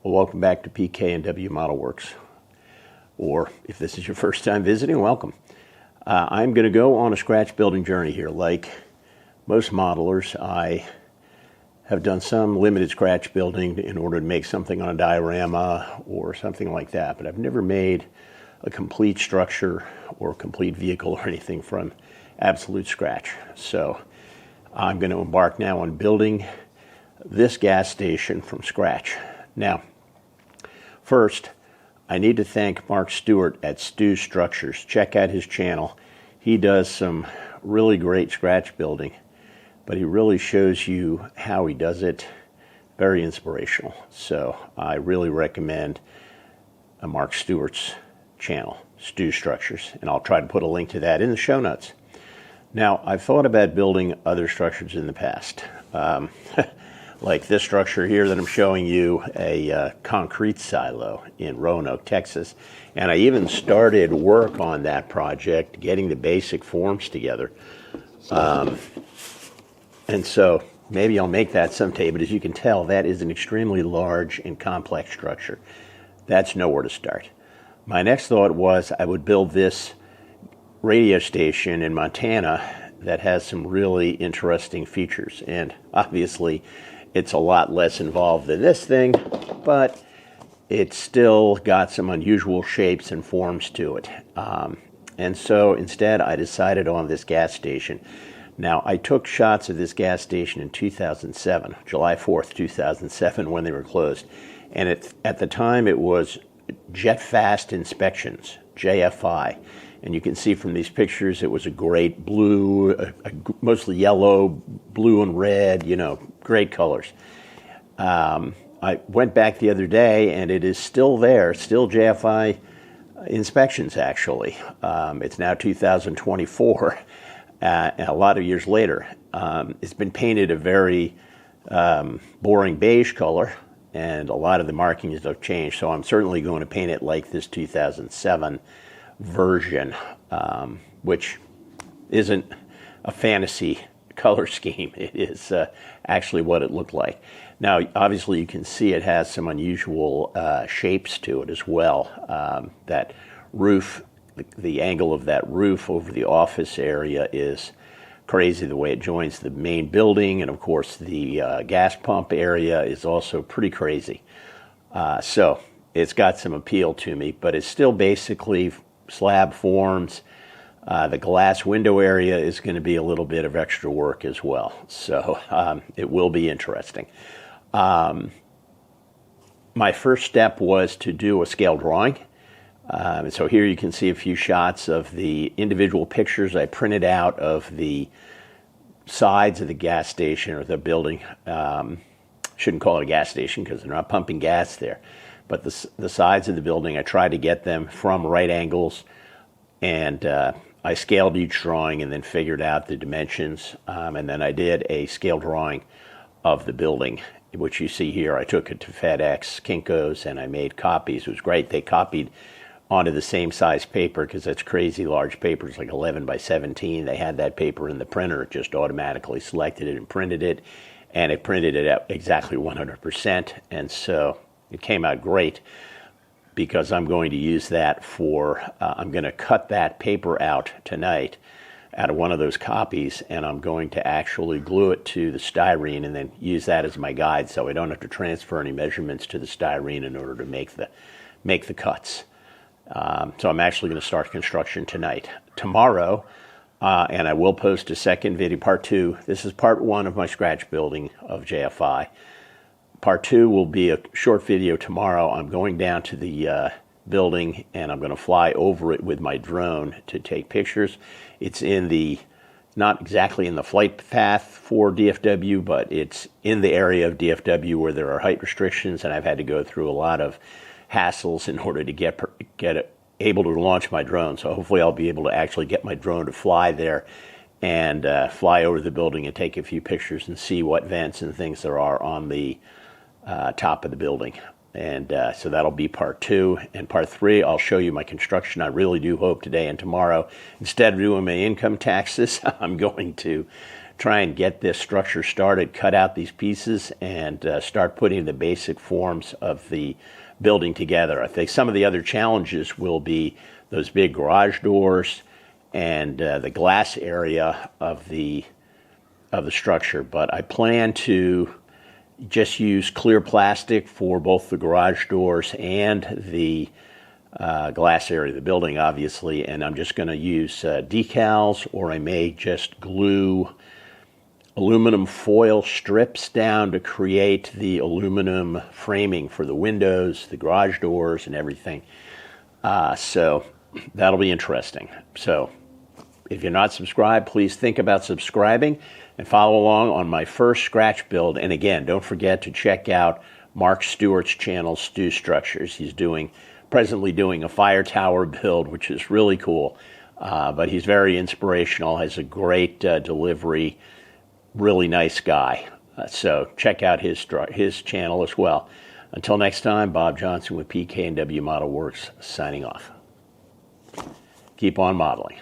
Well, welcome back to PK&W Modelwerx, or if this is your first time visiting, welcome. I'm going to go on a scratch building journey here. Like most modelers, I have done some limited scratch building in order to make something on a diorama or something like that, but I've never made a complete structure or complete vehicle or anything from absolute scratch. So I'm going to embark now on building this gas station from scratch. Now, first, I need to thank Mark Stewart at Stu Structures. Check out his channel. He does some really great scratch building, but he really shows you how he does it. Very inspirational. So I really recommend Mark Stewart's channel, Stu Structures, and I'll try to put a link to that in the show notes. Now, I've thought about building other structures in the past. Like this structure here that I'm showing you, a concrete silo in Roanoke, Texas. And I even started work on that project, getting the basic forms together. And so maybe I'll make that someday, but as you can tell, that is an extremely large and complex structure. That's nowhere to start. My next thought was I would build this radio station in Montana that has some really interesting features. And obviously, it's a lot less involved than this thing, but it's still got some unusual shapes and forms to it. And so instead, I decided on this gas station. Now, I took shots of this gas station in 2007, July 4th, 2007, when they were closed. And at the time, it was Jet Fast Inspections, JFI. And you can see from these pictures, it was a great blue, mostly yellow, blue and red, great colors. I went back the other day, and it is still there, still JFI inspections, actually. It's now 2024, and a lot of years later. It's been painted a very boring beige color, and a lot of the markings have changed, so I'm certainly going to paint it like this 2007 version, which isn't a fantasy color scheme. It is actually what it looked like. Now, obviously, you can see it has some unusual shapes to it as well. That roof, the angle of that roof over the office area is crazy, the way it joins the main building, and of course, the gas pump area is also pretty crazy. So it's got some appeal to me, but it's still basically slab forms. The glass window area is going to be a little bit of extra work as well. So it will be interesting. My first step was to do a scale drawing. And so here you can see a few shots of the individual pictures I printed out of the sides of the gas station or the building. Shouldn't call it a gas station because they're not pumping gas there. But the sides of the building, I tried to get them from right angles, and I scaled each drawing and then figured out the dimensions, and then I did a scale drawing of the building, which you see here. I took it to FedEx, Kinko's, and I made copies. It was great. They copied onto the same size paper because that's crazy large papers, like 11 by 17. They had that paper in the printer. It just automatically selected it and printed it, and it printed it at exactly 100%, and so it came out great because I'm going to use that for, I'm going to cut that paper out tonight out of one of those copies, and I'm going to actually glue it to the styrene and then use that as my guide so I don't have to transfer any measurements to the styrene in order to make the cuts. So I'm actually going to start construction tonight. Tomorrow, and I will post a second video, part 2. This is part 1 of my scratch building of JFI. Part 2 will be a short video tomorrow. I'm going down to the building, and I'm going to fly over it with my drone to take pictures. It's not exactly in the flight path for DFW, but it's in the area of DFW where there are height restrictions, and I've had to go through a lot of hassles in order to get able to launch my drone. So hopefully I'll be able to actually get my drone to fly there and fly over the building and take a few pictures and see what vents and things there are on the top of the building. And so that'll be part 2. And part 3, I'll show you my construction. I really do hope today and tomorrow, instead of doing my income taxes, I'm going to try and get this structure started, cut out these pieces, and start putting the basic forms of the building together. I think some of the other challenges will be those big garage doors and the glass area of the structure. But I plan to just use clear plastic for both the garage doors and the glass area of the building, obviously, and I'm just going to use decals, or I may just glue aluminum foil strips down to create the aluminum framing for the windows, the garage doors, and everything. So that'll be interesting. So if you're not subscribed, please think about subscribing and follow along on my first scratch build. And again, don't forget to check out Mark Stewart's channel, Stu Structures. He's presently doing a fire tower build, which is really cool. But he's very inspirational, has a great delivery, really nice guy. So check out his channel as well. Until next time, Bob Johnson with PK&W Modelwerx signing off. Keep on modeling.